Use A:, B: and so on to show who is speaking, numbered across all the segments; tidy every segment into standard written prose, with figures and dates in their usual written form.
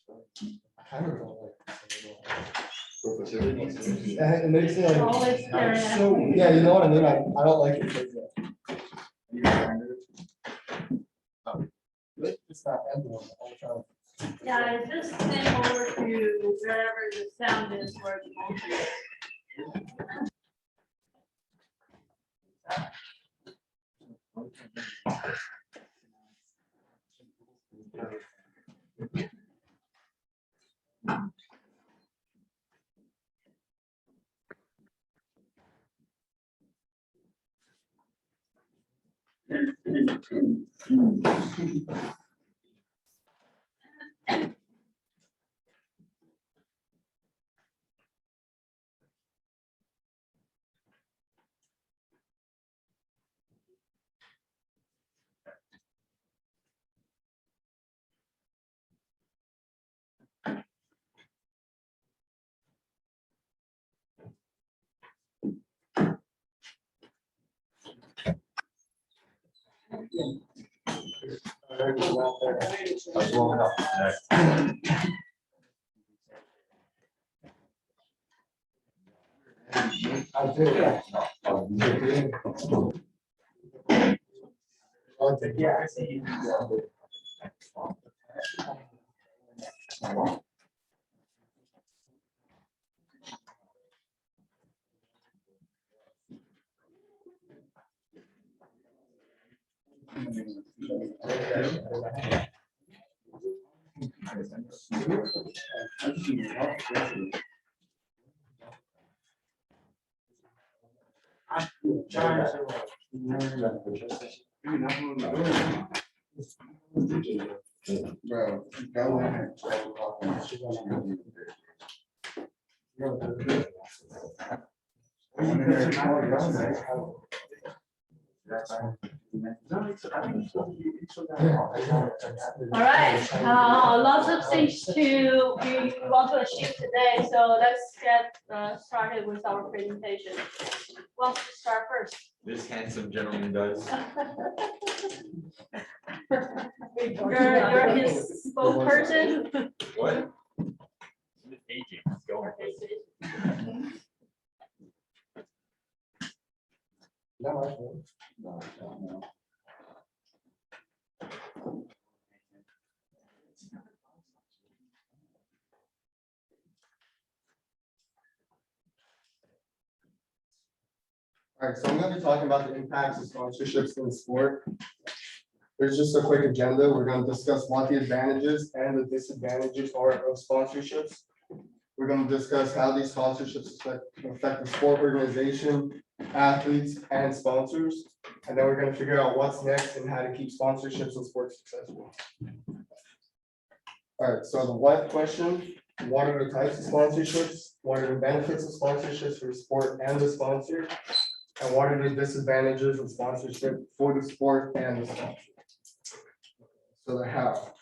A: I kind of don't like this anymore. It makes me like,
B: Always staring at
A: so,
B: me.
A: yeah, you know what I mean? I don't like it. It's not ending.
B: Yeah, just send over to wherever the sound is where it's mostly.
A: I do. Yeah, I see. Bro, go in at 12 o'clock.
B: All right, lots of things to we want to achieve today, so let's get started with our presentation. Who wants to start first?
C: This handsome gentleman does.
B: You're his spokesperson.
C: What? Aging. It's going.
A: No. All right, so I'm going to be talking about the impacts of sponsorships in sport. There's just a quick agenda. We're going to discuss what the advantages and the disadvantages are of sponsorships. We're going to discuss how these sponsorships affect the sport organization, athletes, and sponsors. And then we're going to figure out what's next and how to keep sponsorships in sports successful. All right, so the what question: what are the types of sponsorships? What are the benefits of sponsorships for the sport and the sponsor? And what are the disadvantages of sponsorship for the sport and the sponsor? So the how.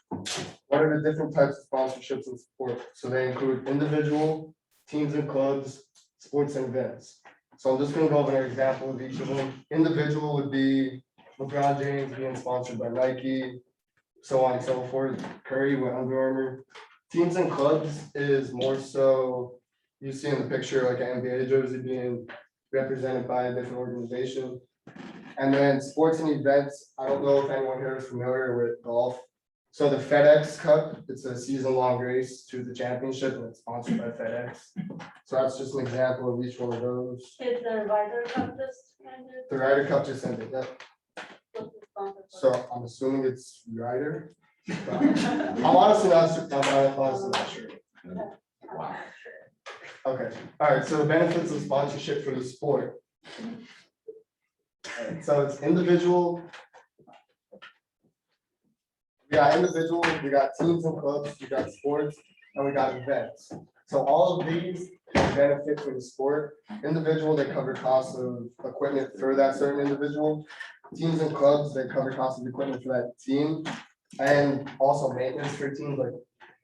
A: What are the different types of sponsorships in sport? So they include individual, teams and clubs, sports and events. So I'm just going to go over an example of each of them. Individual would be LeBron James being sponsored by Nike, so on and so forth. Curry with Under Armour. Teams and clubs is more so you see in the picture like an NBA jersey being represented by a different organization. And then sports and events, I don't know if anyone here is familiar with golf. So the FedEx Cup, it's a season-long race to the championship and it's sponsored by FedEx. So that's just an example of each one of those.
B: Is the Ryder Cup just ended?
A: The Ryder Cup just ended, yep.
B: What's the sponsor for?
A: So I'm assuming it's Ryder. But I'm honestly not sure.
C: Wow.
A: Okay, all right, so the benefits of sponsorship for the sport. All right, so it's individual. We got individual, we got teams and clubs, we got sports, and we got events. So all of these benefit for the sport. Individual, they cover costs of equipment for that certain individual. Teams and clubs, they cover costs of equipment for that team. And also maintenance for teams, like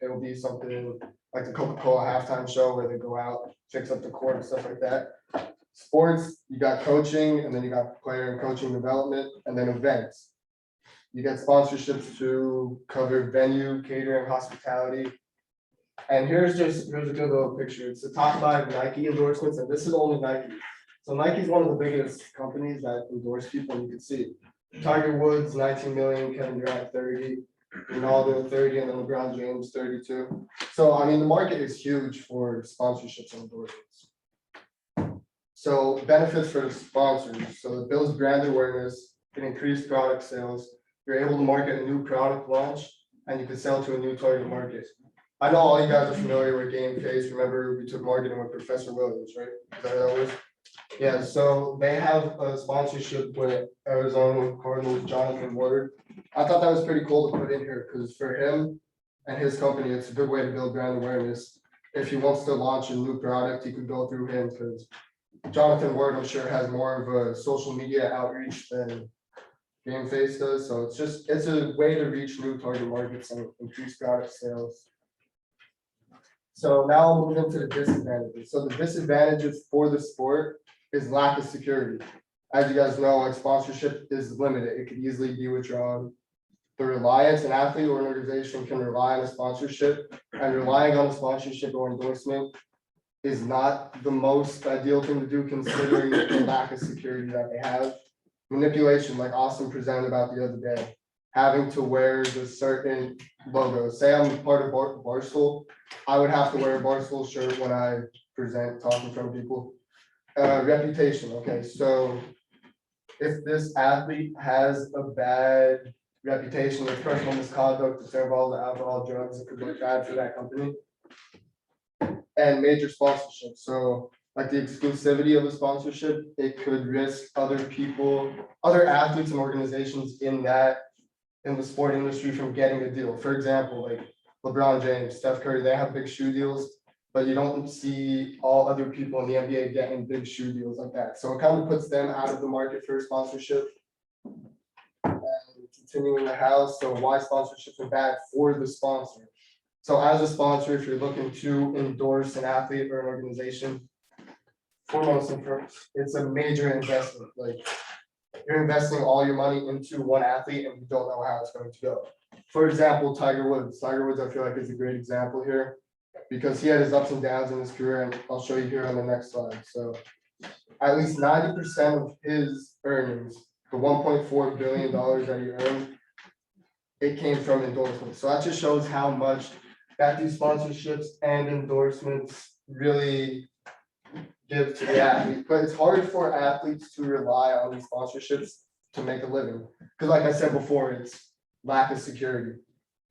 A: it will be something like the Coca-Cola halftime show where they go out, fix up the court and stuff like that. Sports, you got coaching, and then you got player and coaching development, and then events. You get sponsorships to cover venue, catering, hospitality, And here's a good little picture. It's the top 5 Nike endorsements, and this is only Nike. So Nike is one of the biggest companies that endorse people, and you can see Tiger Woods, 19 million, Kevin Durant, 30, Ronaldo, 30, and then LeBron James, 32. So, I mean, the market is huge for sponsorships and endorsements. So benefits for the sponsors. So it builds brand awareness, it increases product sales. You're able to market a new product launch, and you can sell to a new target market. I know all you guys are familiar with Game Face. Remember, we took marketing with Professor Williams, right? Is that what that was? Yeah, so they have a sponsorship with Arizona Cardinals, Jonathan Ward. I thought that was pretty cool to put in here, because for him and his company, it's a good way to build brand awareness. If he wants to launch a new product, he could go through him, because Jonathan Ward, I'm sure, has more of a social media outreach than Game Face does. So it's a way to reach new target markets and increase product sales. So now I'll move into the disadvantages. So the disadvantages for the sport is lack of security. As you guys know, like, sponsorship is limited. It could easily be withdrawn. The reliance an athlete or an organization can rely on a sponsorship, and relying on a sponsorship or endorsement is not the most ideal thing to do, considering the lack of security that they have. Manipulation, like Austin presented about the other day, having to wear the certain logo. Say I'm part of Barstool, I would have to wear a Barstool shirt when I present talking in front of people. Reputation, okay, so if this athlete has a bad reputation with personal misconduct, if they're involved in alcohol, drugs, it could look bad for that company. And major sponsorship, so like the exclusivity of a sponsorship, it could risk other people, other athletes and organizations in the sport industry from getting a deal. For example, like LeBron James, Steph Curry, they have big shoe deals, but you don't see all other people in the NBA getting big shoe deals like that. So it kind of puts them out of the market for sponsorship. And continuing the house, so why sponsorships are bad for the sponsor. So as a sponsor, if you're looking to endorse an athlete or an organization, foremost and first, it's a major investment. Like, you're investing all your money into one athlete and you don't know how it's going to go. For example, Tiger Woods. Tiger Woods, I feel like, is a great example here, because he had his ups and downs in his career, and I'll show you here on the next slide. So at least 90% of his earnings, the $1.4 billion that he earned, it came from endorsements. So that just shows how much that these sponsorships and endorsements really give to the athlete. But it's hard for athletes to rely on these sponsorships to make a living, because like I said before, it's lack of security.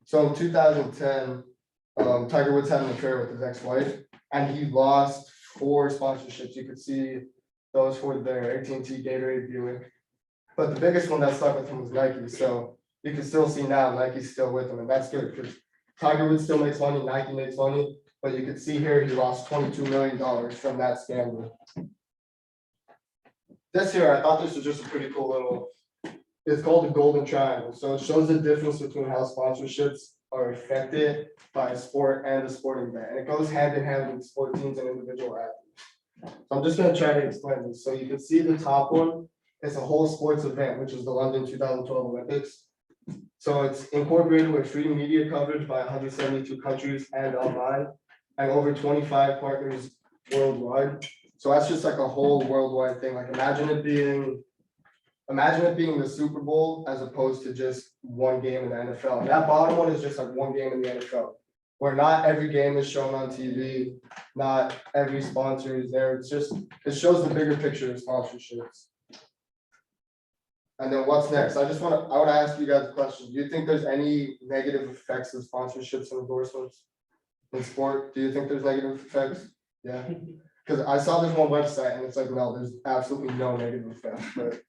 A: So in 2010, Tiger Woods had an affair with his ex-wife, and he lost 4 sponsorships. You could see those 4 there: AT&T, Gatorade, Buick. But the biggest one that stuck with him was Nike. So you can still see now Nike's still with him, and that's good, because Tiger Woods still makes money, Nike makes money, but you can see here he lost $22 million from that scandal. This here, I thought this was just a pretty cool little, it's called the Golden Triangle. So it shows the difference between how sponsorships are affected by a sport and a sporting event. And it goes hand in hand with sport teams and individual athletes. So I'm just going to try to explain this. So you can see the top one, it's a whole sports event, which is the London 2012 Olympics. So it's incorporated with free media coverage by 172 countries and online, and over 25 partners worldwide. So that's just like a whole worldwide thing. Like, imagine it being the Super Bowl as opposed to just one game in the NFL. And that bottom one is just like one game in the NFL, where not every game is shown on TV, not every sponsor is there. It's just, it shows the bigger picture of sponsorships. And then what's next? I want to ask you guys a question. Do you think there's any negative effects of sponsorships and endorsements in sport? Do you think there's negative effects? Yeah. Because I saw this one website and it's like, no, there's absolutely no negative effects, but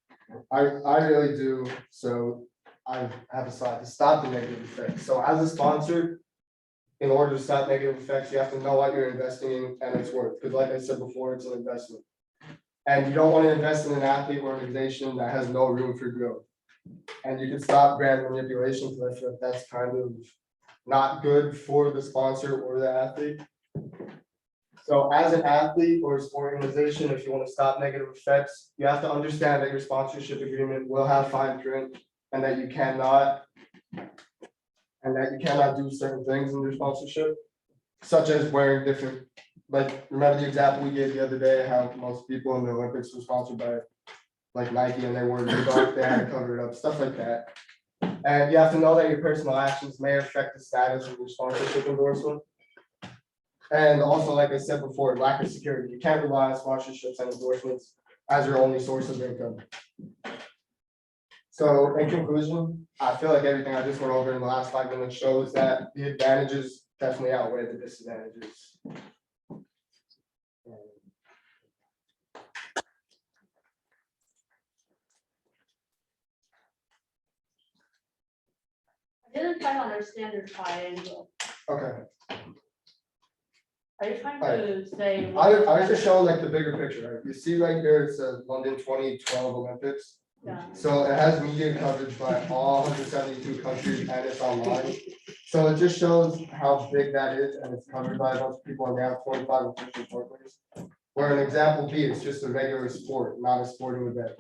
A: I really do. So I have a slide to stop the negative effects. So as a sponsor, in order to stop negative effects, you have to know what you're investing in and its worth. Because like I said before, it's an investment. And you don't want to invest in an athlete or organization that has no room for growth. And you can stop brand manipulation, because I feel like that's kind of not good for the sponsor or the athlete. So as an athlete or a sport organization, if you want to stop negative effects, you have to understand that your sponsorship agreement will have fine print, and that you cannot do certain things in your sponsorship. such as wearing different, like, remember the example we gave the other day, how most people in the Olympics were sponsored by like Nike and they wore Reebok, they had to cover it up, stuff like that. And you have to know that your personal actions may affect the status of your sponsorship endorsement. And also, like I said before, lack of security. You can't rely on sponsorships and endorsements as your only source of income. So in conclusion, I feel like everything I just went over in the last 5 minutes shows that the advantages definitely outweigh the disadvantages.
B: I didn't quite understand your triangle.
A: Okay,
B: Are you trying to say?
A: I was just showing like the bigger picture, right? You see right there, it says London 2012 Olympics.
B: Yeah.
A: So it has media coverage by all 172 countries and it's online. So it just shows how big that is and it's covered by a bunch of people and they have 25 official partners. Where an example B is just a regular sport, not a sporting event.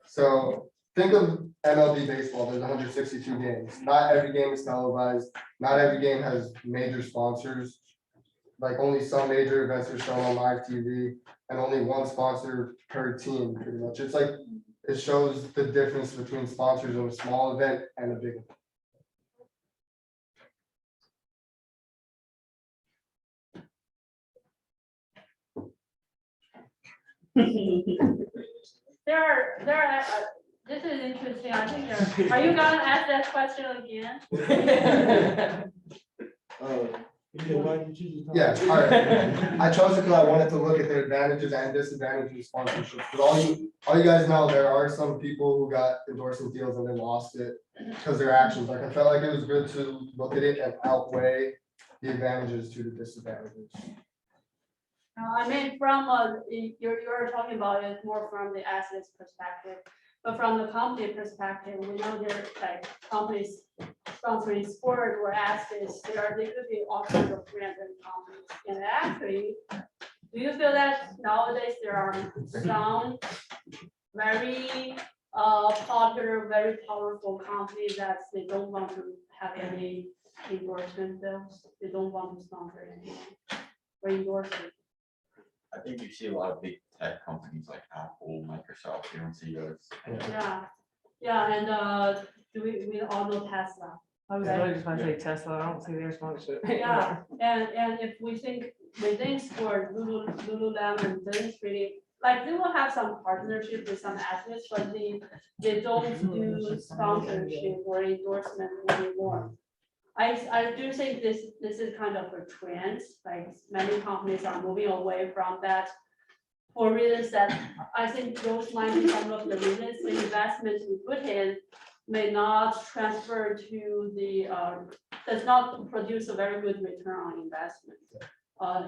A: So think of MLB baseball, there's 162 games. Not every game is televised, not every game has major sponsors. Like only some major events are shown on live TV and only one sponsor per team, pretty much. It's like, it shows the difference between sponsors of a small event and a big event.
B: This is interesting. I think are you gonna ask that question again?
A: Yeah, all right. I chose it because I wanted to look at the advantages and disadvantages of sponsorships. But all you guys know, there are some people who got endorsement deals and then lost it because their actions. Like I felt like it was good to look at it and outweigh the advantages to the disadvantages.
B: I mean, from you're talking about it more from the assets perspective, but from the company perspective, we know there like companies sponsoring sport or athletes, they could be all kinds of brands and companies. And actually, do you feel that nowadays there are some very popular, very powerful companies that they don't want to have any endorsement bills? They don't want to sponsor anything or endorse it.
C: I think you see a lot of big tech companies like Apple, Microsoft, you don't see those.
B: Yeah, and do we all know Tesla?
D: I was really just going to say Tesla. I don't see their sponsorship.
B: Yeah, and if we think within sport, Lululemon doesn't really, like, they will have some partnership with some athletes, but they don't do sponsorship or endorsement anymore. I do think this is kind of a trend, like many companies are moving away from that for reasons that I think those might be some of the reasons. The investments we put in may not transfer to the, does not produce a very good return on investment.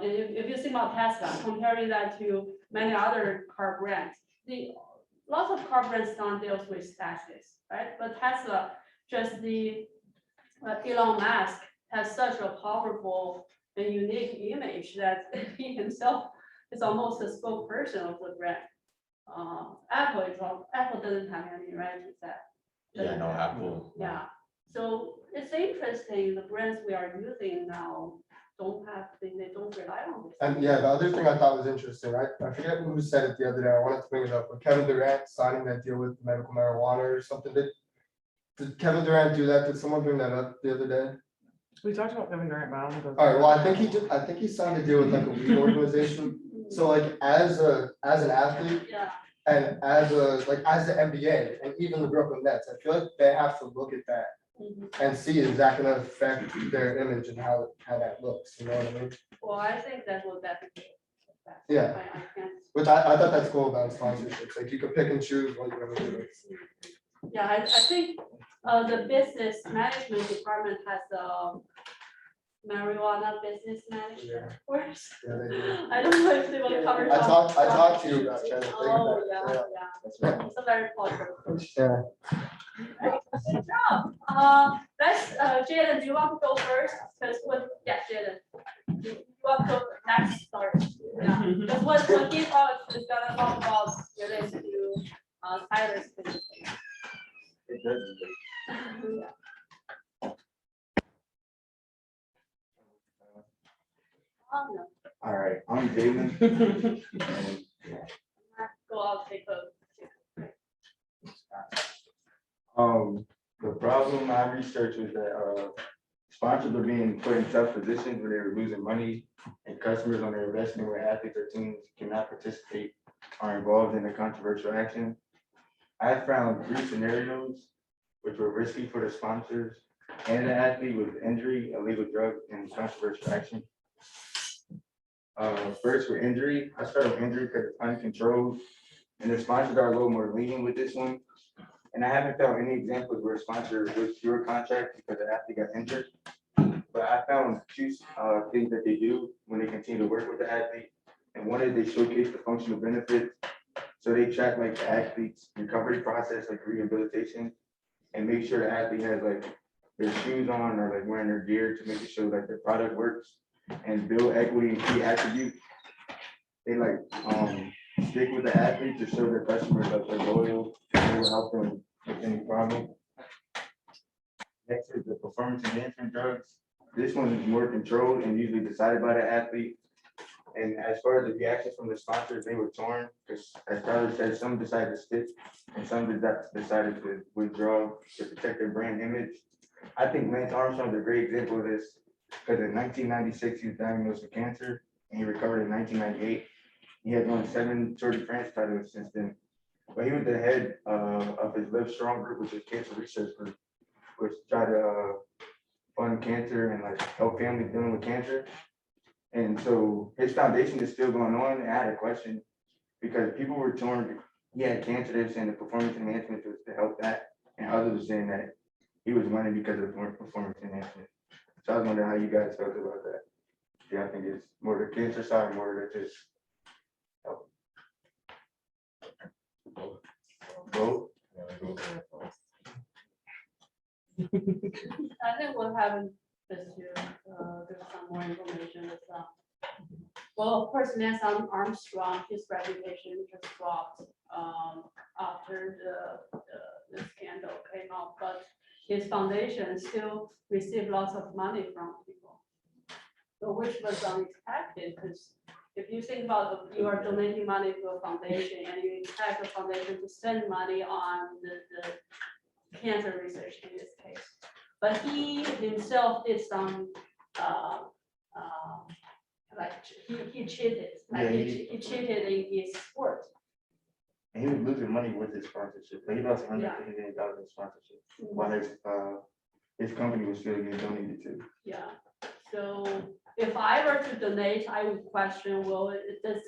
B: If you think about Tesla, comparing that to many other car brands, lots of car brands don't deal with athletes, right? But Tesla, just Elon Musk has such a powerful and unique image that he himself is almost a spokesperson of the brand. Apple doesn't have any, right? Is that?
C: Yeah, no, Apple.
B: Yeah, so it's interesting, the brands we are using now don't have, they don't rely on this.
A: And yeah, the other thing I thought was interesting, I forget who said it the other day, I wanted to bring it up, but Kevin Durant signing that deal with medical marijuana or something, did Kevin Durant do that? Did someone bring that up the other day?
D: We talked about Kevin Durant, but I don't know.
A: All right, well, I think he signed a deal with like a weed organization, so like as an athlete
B: Yeah,
A: and as the NBA and even the Brooklyn Nets, I feel like they have to look at that and see is that gonna affect their image and how that looks, you know what I mean?
B: well, I think that will definitely. affect.
A: Yeah.
B: I can't.
A: Which I thought that's cool about sponsorships, like you can pick and choose what you're gonna do.
B: Yeah, I think the business management department has the marijuana business management course.
A: Yeah, they do.
B: I don't know if they will cover.
A: I talked to you about China.
B: Oh, yeah. It's a very popular course.
A: Yeah.
B: Good job. Let's, Jaden, do you want to go first? Because Jaden. Do you want to go next? Sorry. Yeah. Because what he talks is gonna talk about related to Tyler's presentation.
C: It does.
B: Yeah. Oh, no.
E: All right, I'm Jalen. And,
B: Go out, take a.
E: the problem I researched was that, sponsors are being put in tough positions where they're losing money and customers on their investment where athletes or teams cannot participate are involved in a controversial action. I found 3 scenarios which were risky for the sponsors and the athlete with injury, illegal drug, and controversial action. First for injury, I started with injury because it's uncontrolled, and the sponsors are a little more lenient with this one. And I haven't found any examples where a sponsor withdrew a contract because the athlete got injured. But I found 2 things that they do when they continue to work with the athlete. And one is they showcase the functional benefits. So they track like the athlete's recovery process, like rehabilitation, and make sure the athlete has like their shoes on or like wearing their gear to make sure like their product works and build equity in key attributes. They like stick with the athlete to show their customers that they're loyal, they will help them with any problem. Next is the performance enhancement drugs. This one is more controlled and usually decided by the athlete. And as far as the reactions from the sponsors, they were torn because as Tyler said, some decided to stick and some decided to withdraw to protect their brand image. I think Lance Armstrong is a great example of this because in 1996, he was diagnosed with cancer and he recovered in 1998. He had won 7 Tour de France titles since then. But he was the head of his Live Strong group, which is cancer research group, which tried to fund cancer and like help families dealing with cancer. And so his foundation is still going on. And I had a question because people were torn. He had cancer, they were saying the performance enhancement was to help that. And others were saying that he was winning because of the performance enhancement. So I was wondering how you guys felt about that. Do you think it's more the cancer side, more to just help? Both?
B: I think we'll have this year, there's some more information with well, of course, Lance Armstrong, his reputation just dropped after the scandal came out, but his foundation still received lots of money from people. So which was unexpected, because if you think about you are donating money to a foundation and you expect the foundation to spend money on the cancer research in this case. But he himself did some, like, he cheated, like
E: Yeah,
B: he cheated in his sport.
E: And he was losing money with his sponsorship. But he lost $150 million in sponsorship while his company was still getting donated to.
B: Yeah, so if I were to donate, I would question, well, is this,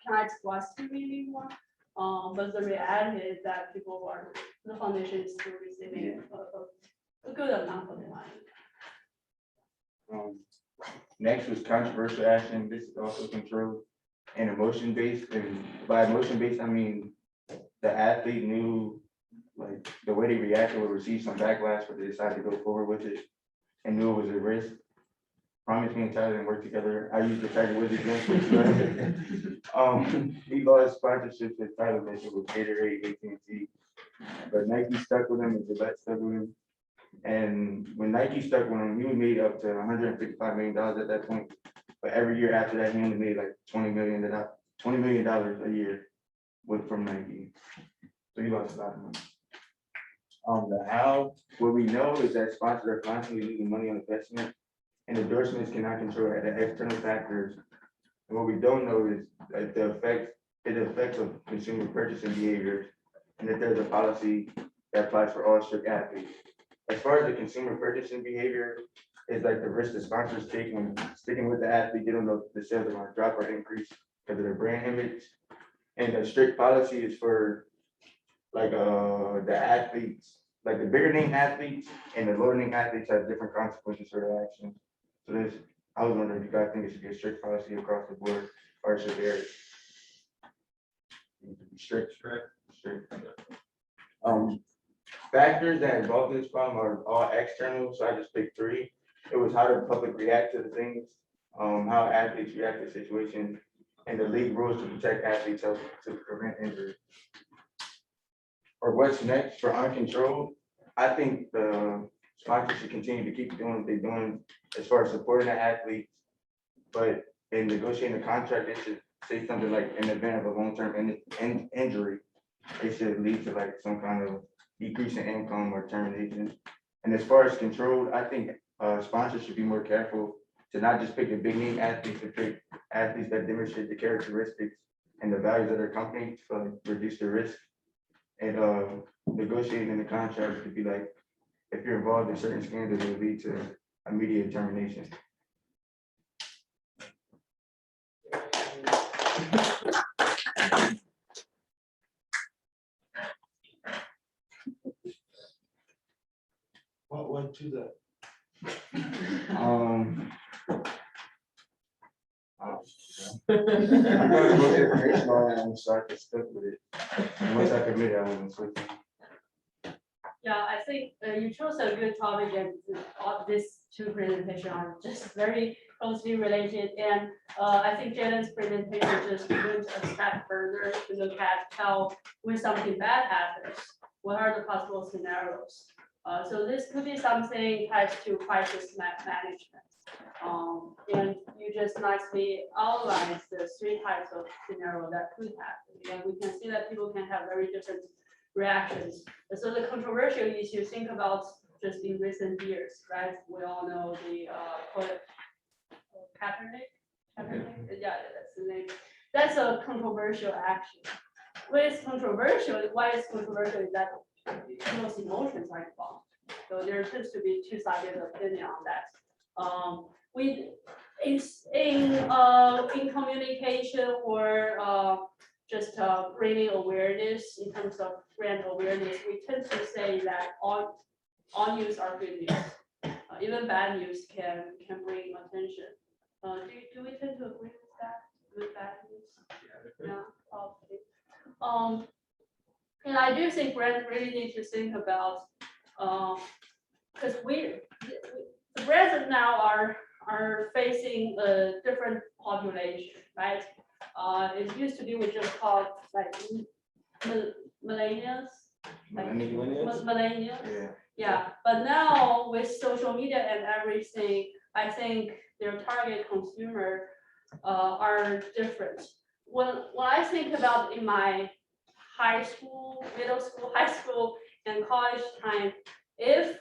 B: can I trust him anymore? But the reality is that people are, the foundation is still receiving a good amount of money.
E: Next was controversial action. This is also controlled and emotion-based. And by emotion-based, I mean the athlete knew like the way they reacted would receive some backlash, but they decided to go forward with it and knew it was a risk. Promise me and Tyler didn't work together. I used the Tiger Woods example. He lost sponsorships with Tyler mentioned with Gatorade, AT&T, but Nike stuck with him and Gillette stuck with him. And when Nike stuck with him, he made up to $155 million at that point. But every year after that, he only made like $20 million a year from Nike. So he lost a lot of money. The how, what we know is that sponsors are constantly losing money on investment, and endorsements cannot control the external factors. And what we don't know is that the effects of consumer purchasing behaviors, and that there's a policy that applies for all strict athletes. As far as the consumer purchasing behavior, is like the risk the sponsors take when sticking with the athlete, they don't know if the sales are going to drop or increase because of their brand image. And the strict policy is for like the athletes, like the bigger name athletes and the lower name athletes have different consequences for their actions. So I was wondering if you guys think it should be a strict policy across the board or should there need to be strict. Factors that involved in this problem are all external, so I just picked 3. It was how the public react to the things, how athletes react to situations, and the league rules to protect athletes' health to prevent injury. Or what's next for uncontrolled? I think the sponsors should continue to keep doing what they're doing as far as supporting the athletes but in negotiating the contract, it should say something like in the event of a long-term injury, it should lead to like some kind of decrease in income or termination. And as far as control, I think sponsors should be more careful to not just pick the big name athletes, to pick athletes that demonstrate the characteristics and the values of their company to like, reduce the risk. And negotiating in the contract could be like, if you're involved in certain scandals, it will lead to immediate termination.
A: What went to the?
E: I'm gonna look information on that and start to stick with it. And once I commit, I will switch.
B: Yeah, I think you chose a good topic, and these two presentations are just very closely related. And I think Jalen's presentation just went a step further to look at how when something bad happens, what are the possible scenarios. So this could be something tied to crisis management. And you just nicely outlined the 3 types of scenario that could happen. And we can see that people can have very different reactions. So the controversial issue, think about just in recent years, right? We all know the Kaepernick. Yeah, that's the name. That's a controversial action. When it's controversial, why it's controversial is that people's emotions are involved. So there tends to be two-sided opinion on that. We in communication or just bringing awareness in terms of brand awareness, we tend to say that all news are good news. Even bad news can bring attention. Do we tend to agree with that? With bad news? Yeah, probably. And I do think brands really need to think about because the brands now are facing a different population, right? It used to be we just called like millennials. Millennials. Yeah, but now with social media and everything, I think their target consumer are different. When I think about in my high school, middle school, high school, and college time, if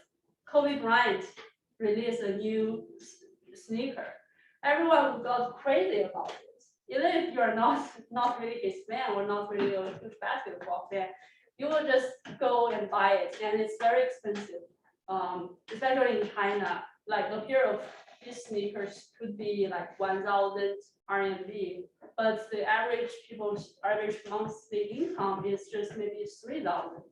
B: Kobe Bryant released a new sneaker, everyone would go crazy about it. Even if you're not really his fan or not really a huge basketball fan, you will just go and buy it, and it's very expensive. Especially in China, like a pair of these sneakers could be like 1,000 RMB, but the average monthly income is just maybe 3,000.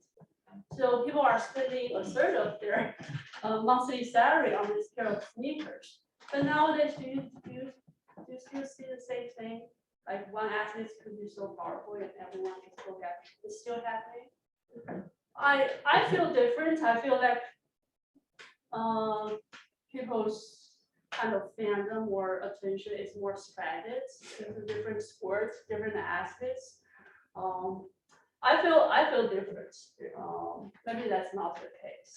B: So people are spending a third of their monthly salary on this pair of sneakers. But nowadays, do you still see the same thing? Like one athlete could be so powerful and everyone can look at it. It's still happening. I feel different. I feel like people's kind of fandom or attention is more spread into different sports, different aspects. I feel different. Maybe that's not the case.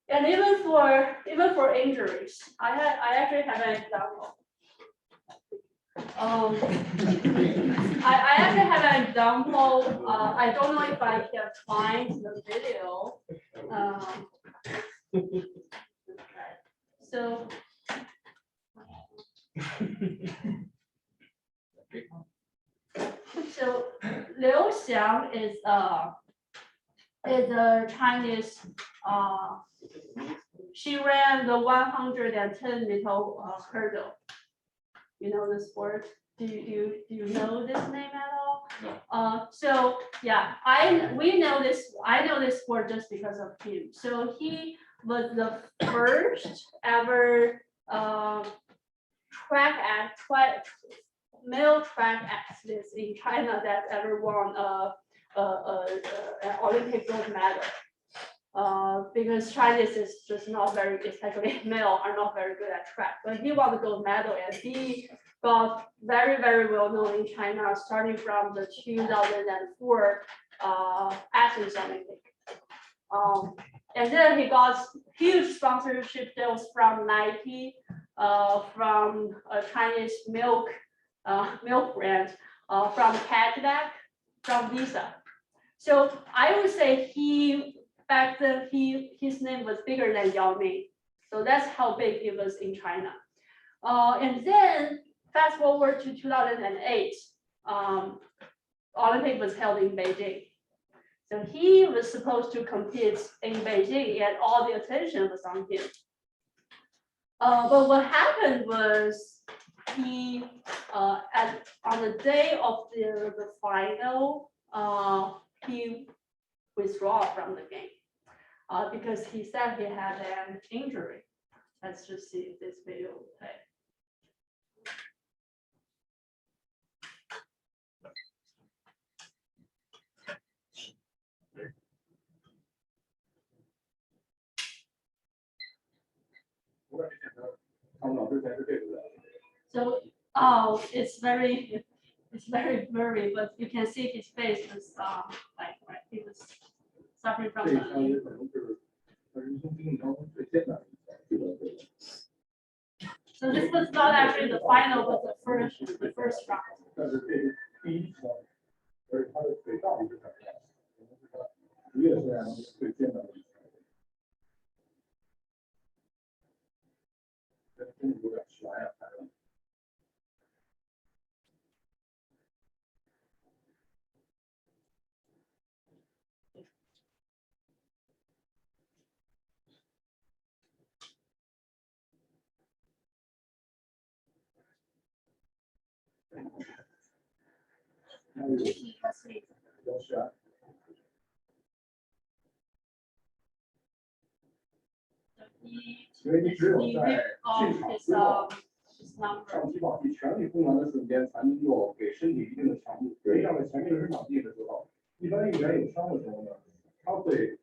B: And even for injuries, I actually have an example. I actually have an example. I don't know if I can find the video. So Liu Xiang is a Chinese. She ran the 110-meter hurdle. You know the sport? Do you know this name at all?
C: No.
B: So yeah, I know this sport just because of him. So he was the first ever male track athlete in China that ever won an Olympic gold medal. Because Chinese is just not very, especially male, are not very good at track. But he won the gold medal, and he got very, very well known in China, starting from the 2004 Athens Olympic. And then he got huge sponsorship deals from Nike, from a Chinese milk brand, from Cadillac, from Visa. So I would say back then his name was bigger than Yao Ming. So that's how big he was in China. And then fast forward to 2008, Olympic was held in Beijing. So he was supposed to compete in Beijing, and all the attention was on him. But what happened was he, on the day of the final, he withdrew from the game because he said he had an injury. Let's just see if this video will play. So, it's very blurry, but you can see his face was like he was suffering from something. So this was not actually the final, but the first round. Let's see. He ripped off his number.
F: 上机保持全力供能的瞬间，才能够给身体一定的强度。这样在前面人场地的时候，一般运动员有伤的时候呢，他会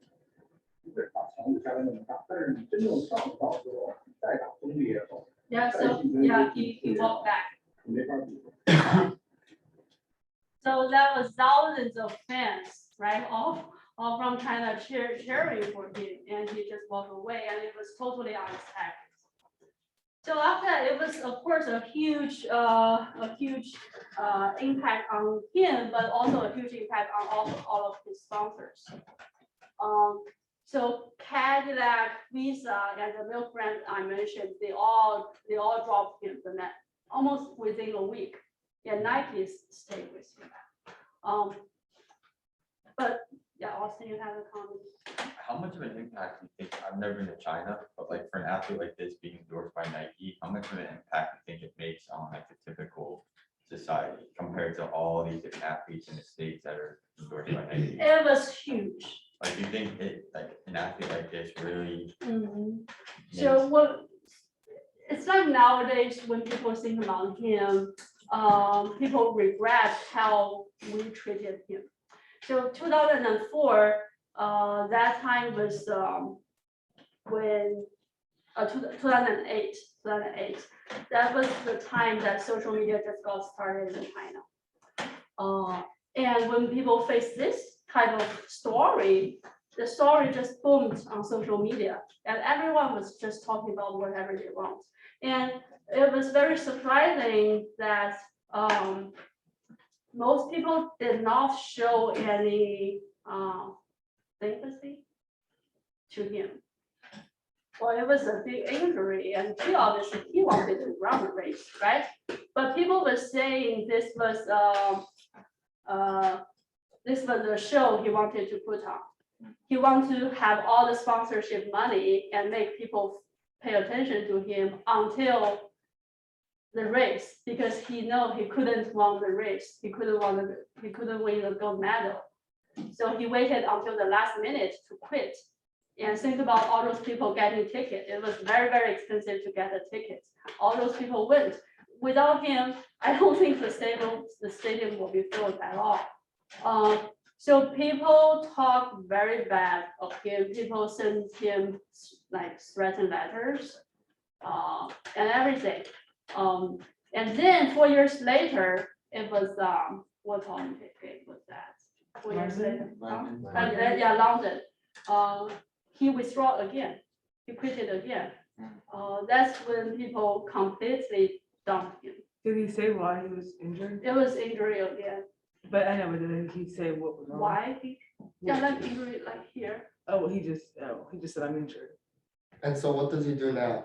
F: 不会把强度加的那么大？但是你真正上道之后，再打中力也好，
B: Yeah, so yeah, he walked back.
F: 没法比。
B: So that was thousands of fans, right? All from China cheering for him, and he just walked away, and it was totally unexpected. So after that, it was of course a huge impact on him, but also a huge impact on all of his sponsors. So Cadillac, Visa, and the milk brand I mentioned, they all dropped him the net almost within a week. Yeah, Nike stayed with him. But yeah, Austin, you have a comment.
C: How much of an impact do you think, I've never been to China, but like for an athlete like this being endorsed by Nike, how much of an impact do you think it makes on like the typical society compared to all these different athletes in the States that are endorsed by Nike?
B: It was huge.
C: Like, do you think like an athlete like this really?
B: So what? It's like nowadays when people think about him, people regret how we treated him. So 2004, that time was when 2008. That was the time that social media just got started in China. And when people face this type of story, the story just boomed on social media, and everyone was just talking about whatever they want. And it was very surprising that most people did not show any sympathy to him. Well, it was a big injury, and he obviously wanted to run the race, right? But people were saying this was a show he wanted to put on. He wanted to have all the sponsorship money and make people pay attention to him until the race, because he know he couldn't win the race. He couldn't win the gold medal. So he waited until the last minute to quit. And think about all those people getting tickets. It was very, very expensive to get the tickets. All those people went. Without him, I don't think the stadium will be filled at all. So people talk very bad of him. People send him like threatened letters and everything. And then 4 years later, it was what Olympic game was that? 4 years later,
C: London.
B: yeah, London. He withdrew again. He quit it again. That's when people completely dumped him.
D: Did he say why he was injured?
B: It was injury again.
D: But I know, but did he say what was wrong?
B: Why? Yeah, like injury like here.
D: Oh, he just said I'm injured.
A: And so what does he do now?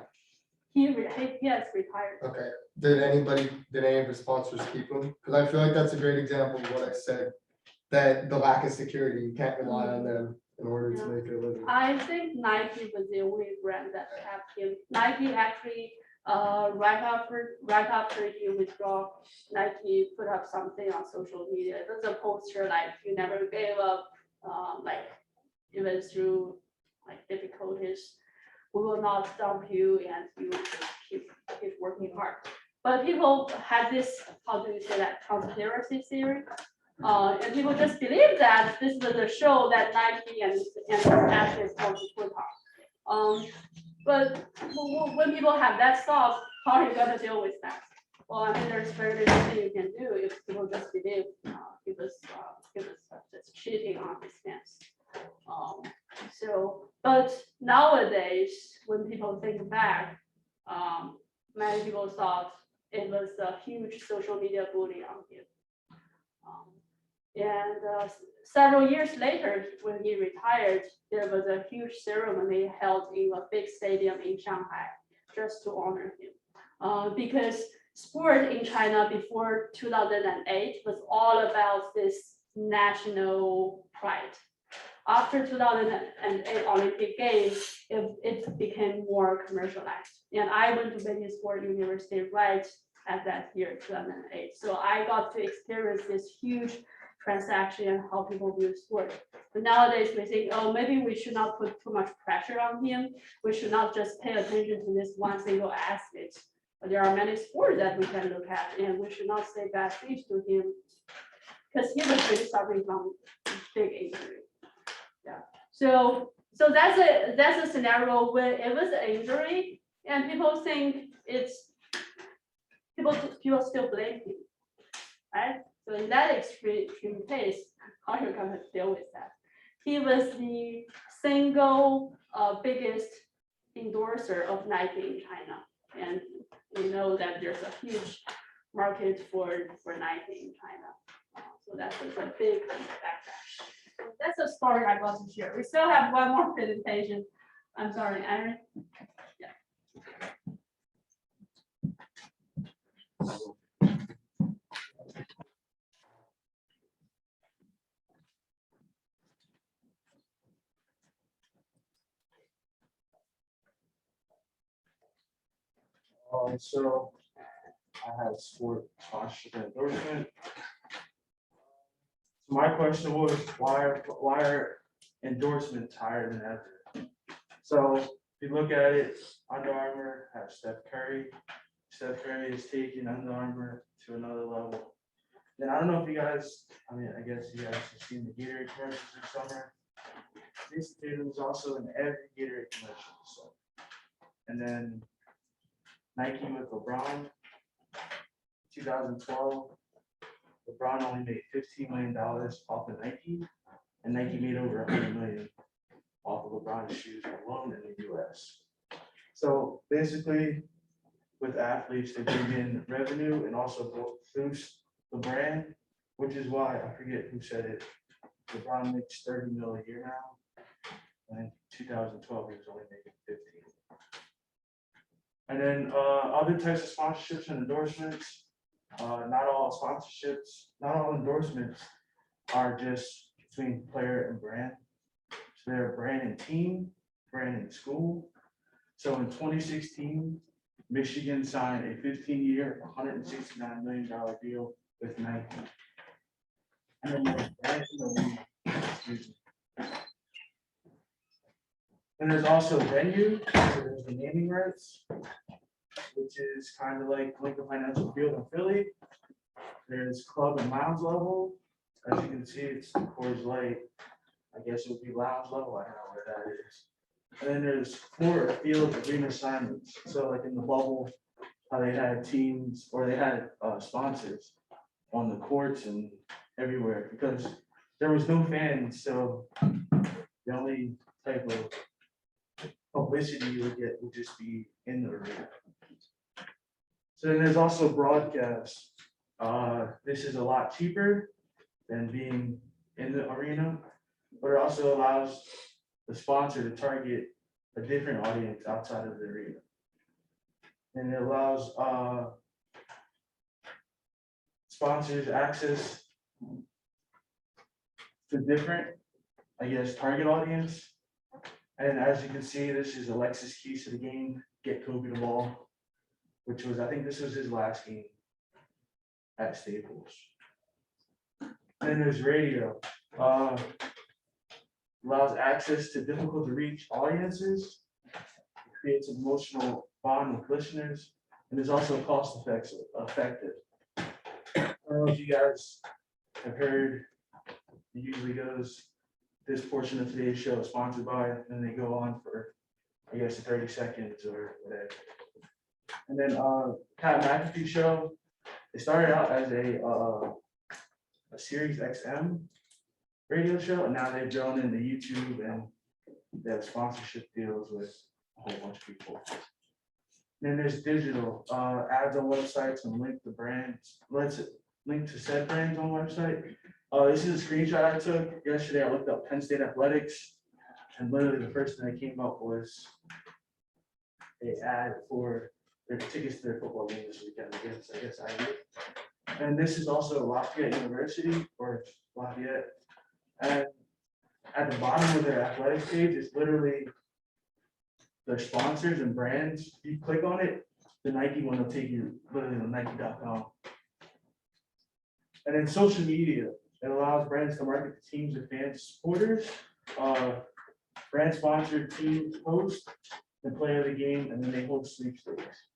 B: He has retired.
A: Okay, did any of the sponsors keep him? Because I feel like that's a great example of what I said, that the lack of security, you can't rely on them in order to make a living.
B: I think Nike was the only brand that kept him. Nike actually, right after he withdraw, Nike put up something on social media. It was a poster like you never gave up, like even through like difficulties, we will not dump you and you just keep working hard. But people had this, how do you say that, conspiracy theory? And people just believe that this was a show that Nike and athletes want to put on. But when people have that thought, how are you gonna deal with that? Well, I mean, there's very little thing you can do if people just believe he was just cheating on his fans. But nowadays, when people think back, many people thought it was a huge social media bully on him. And several years later, when he retired, there was a huge ceremony held in a big stadium in Shanghai just to honor him. Because sport in China before 2008 was all about this national pride. After 2008 Olympic Games, it became more commercialized. And I went to Beijing Sport University right at that year, 2008. So I got to experience this huge transaction and how people view sport. But nowadays we think, oh, maybe we should not put too much pressure on him. We should not just pay attention to this one single athlete. But there are many sports that we can look at, and we should not say bad things to him because he was really suffering from big injury. Yeah. So that's a scenario where it was an injury, and people think it's people still blame him, right? So in that extreme case, how are you gonna deal with that? He was the single biggest endorser of Nike in China, and we know that there's a huge market for Nike in China. So that's a big backlash. So that's a story I want to share. We still have one more presentation. I'm sorry, Aaron. Yeah.
F: So I had sport sponsorship and endorsement. So my question was, why are endorsements higher than ever? So if you look at it, Under Armour has Steph Curry. Steph Curry is taking Under Armour to another level. Then I don't know if you guys, I mean, I guess you guys have seen the Gatorade commercials this summer. This dude was also in every Gatorade commercial. So, and then Nike with LeBron, 2012. LeBron only made $15 million off of Nike, and Nike made over $100 million off of LeBron's shoes alone in the US. So basically, with athletes, they bring in revenue and also boost the brand, which is why, I forget who said it, LeBron makes $30 million a year now, and in 2012, he was only making 15. And then other types of sponsorships and endorsements, not all endorsements are just between player and brand. So they're brand and team, brand and school. So in 2016, Michigan signed a 15-year, $169 million deal with Nike. And then there's brand in the league. Excuse me. And there's also venue, so there's the naming rights, which is kind of like Lincoln Financial Field in Philly. There's club and lounge level. As you can see, it's Coors Light. I guess it would be lounge level. I don't know where that is. And then there's floor or field arena assignments. So like in the bubble, how they had teams or they had sponsors on the courts and everywhere because there was no fans. So the only type of
G: publicity you would get would just be in the arena. So then there's also broadcast. This is a lot cheaper than being in the arena, but it also allows the sponsor to target a different audience outside of the arena. And it allows sponsors access to different, I guess, target audience. And as you can see, this is Alexis Keys to the game, get Kobe the ball, which was, I think this was his last game at Staples. Then there's radio. Allows access to difficult to reach audiences, creates an emotional bond with listeners, and is also cost effective. I don't know if you guys have heard, it usually goes, this portion of today's show is sponsored by, and they go on for, I guess, 30 seconds or whatever. And then Pat McAfee show, it started out as a Sirius XM radio show, and now they've grown into YouTube and they have sponsorship deals with a whole bunch of people. Then there's digital, ads on websites and link to brands, link to said brands on website. This is a screenshot I took yesterday. I looked up Penn State athletics, and literally the first thing that came up was an ad for their tickets to their football game this weekend against, I guess, IU. And this is also Lafayette University, or Lafayette. And at the bottom of their athletics page is literally their sponsors and brands. If you click on it, the Nike one will take you literally to Nike.com. And then social media, it allows brands to market to teams and fans, supporters, brand sponsored teams host the play of the game, and then they hold sweepstakes.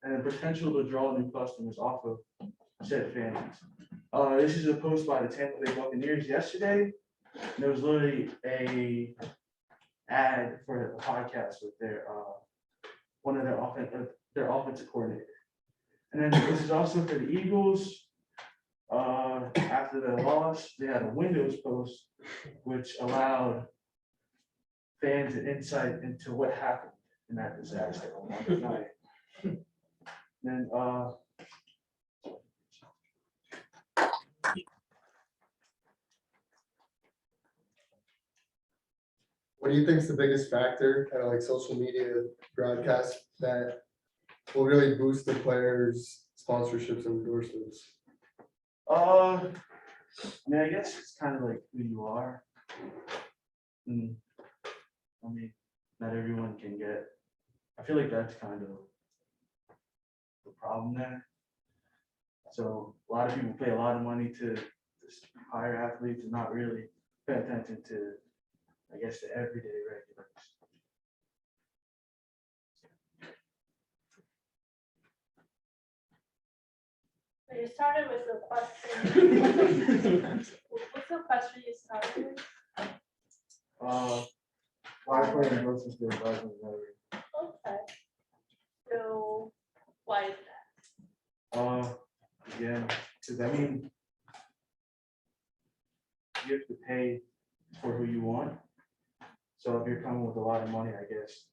G: And the potential to draw new customers off of said fans. This is a post by the Tampa Bay Buccaneers yesterday. And there was literally a ad for a podcast with their one of their offensive coordinator. And then this is also for the Eagles. After the loss, they had a Windows post which allowed fans an insight into what happened in that disaster on Monday night. Then
A: What do you think is the biggest factor kind of like social media broadcast that will really boost the players' sponsorships and endorsements?
G: I mean, I guess it's kind of like who you are. I mean, not everyone can get. I feel like that's kind of the problem there. So a lot of people pay a lot of money to hire athletes and not really pay attention to, I guess, the everyday regulars.
B: So you started with the question. What's the question you started with?
G: Why play endorsements to advise on the
B: Okay. So why is that?
G: Again, because I mean, you have to pay for who you want. So if you're coming with a lot of money, I guess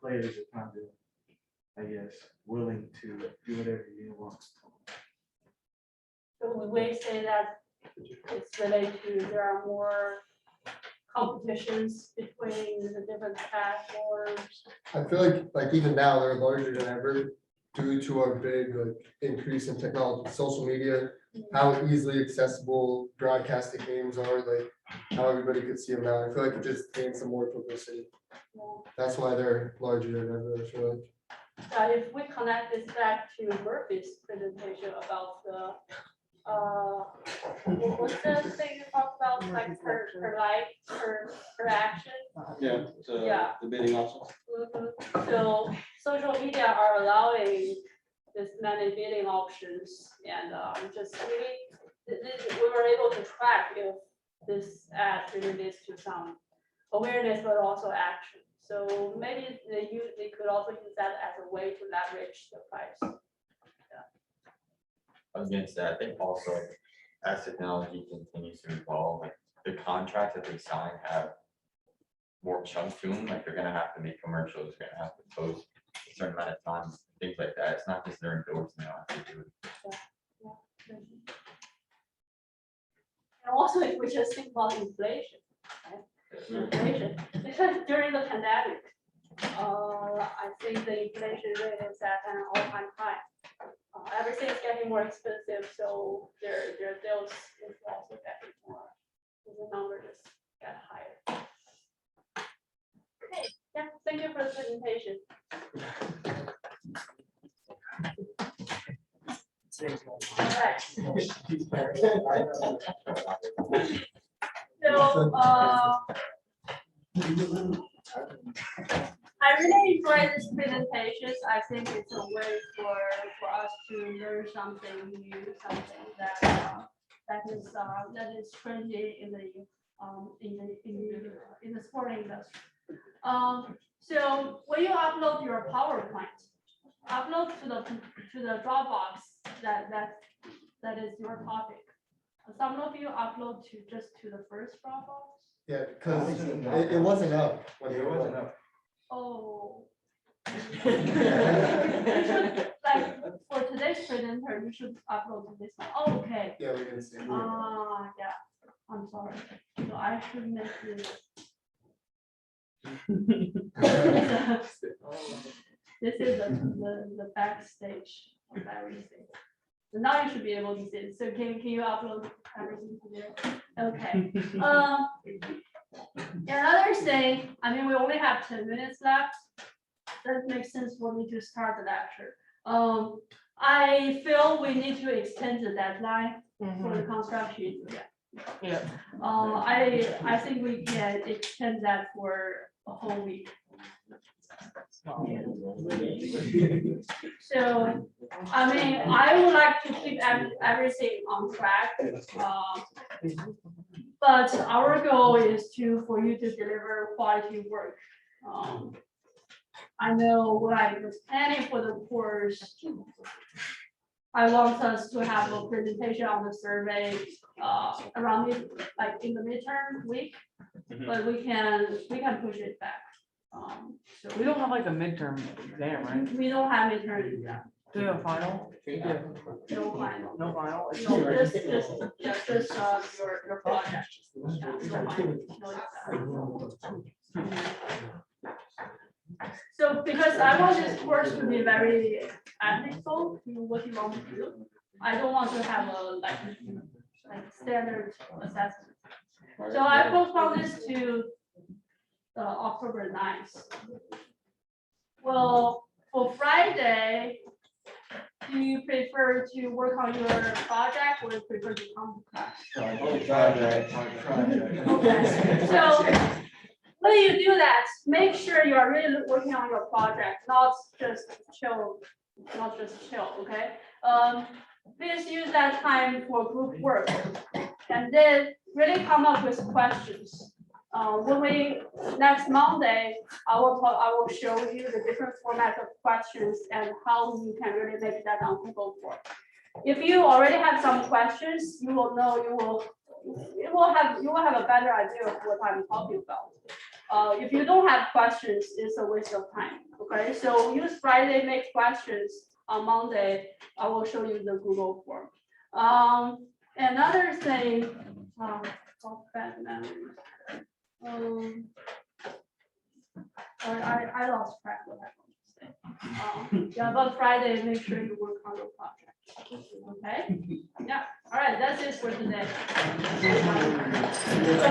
G: players are kind of, I guess, willing to do whatever you want.
B: So we may say that it's related to there are more competitions between the different platforms.
A: I feel like even now they're larger than ever due to our big like increase in technology, social media, how easily accessible broadcasting games are, like how everybody could see them now. I feel like it just gained some more publicity. That's why they're larger than ever, I feel like.
B: If we connect this back to Murphy's presentation about the what's the thing you talked about, like per like, per action?
H: Yeah,
B: Yeah.
H: the bidding options.
B: So social media are allowing this many bidding options, and just really, we were able to track if this ad really leads to some awareness, but also action. So maybe they could also use that as a way to leverage the price.
C: Against that, I think also as technology continues to evolve, like the contracts that they sign have more chunk to them, like they're gonna have to make commercials, they're gonna have to post a certain amount of time, things like that. It's not just their endorsement, they have to do it.
B: And also, if we just think about inflation, right? Inflation, because during the pandemic, I think the inflation rate is at an all-time high. Everything is getting more expensive, so their bills is also getting more. The numbers get higher. Okay, yeah, thank you for the presentation. So, I really enjoyed this presentation. I think it's a way for us to learn something new, something that is trendy in the sporting industry. So when you upload your PowerPoint, upload to the Dropbox that is your topic. Some of you upload just to the first Dropbox.
A: Yeah, because it wasn't up. When
E: It wasn't up.
B: Oh. You should, like, for today's presenter, you should upload to this one. Oh, okay.
A: Yeah, we can see.
B: Yeah, I'm sorry. So I should make this. This is the backstage of everything. So now you should be able to see it. So can you upload everything to there? Okay. Another thing, I mean, we only have 10 minutes left. That makes sense for me to start the lecture. I feel we need to extend the deadline for the construction.
D: Yeah.
B: I think we can extend that for a whole week. So, I mean, I would like to keep everything on track. But our goal is for you to deliver quality work. I know when I was planning for the course, I want us to have a presentation on the survey around in the midterm week, but we can push it back. So
D: We don't have like a midterm exam, right?
B: we don't have midterm exam,
D: Do you have a final?
B: no final.
D: No final?
B: No, just your project. Yeah, no final, no exam. So because I want this course to be very ethical to what you want to do, I don't want to have a like standard assessment. So I postponed this to October 9th. Well, for Friday, do you prefer to work on your project or prefer to come to class? Okay, so when you do that, make sure you are really working on your project, not just chill, okay? Please use that time for group work and then really come up with questions. Next Monday, I will show you the different formats of questions and how you can really make that on Google Form. If you already have some questions, you will know you will have a better idea of what I'm talking about. If you don't have questions, it's a waste of time. Okay, so use Friday, make questions. On Monday, I will show you the Google Form. Another thing, bad memories. I lost track of what I want to say. Yeah, but Friday, make sure you work on your project. Okay? Yeah. All right, that's it for today.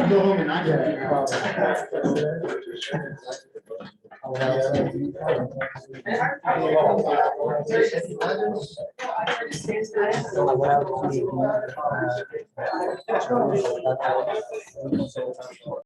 F: Go home and I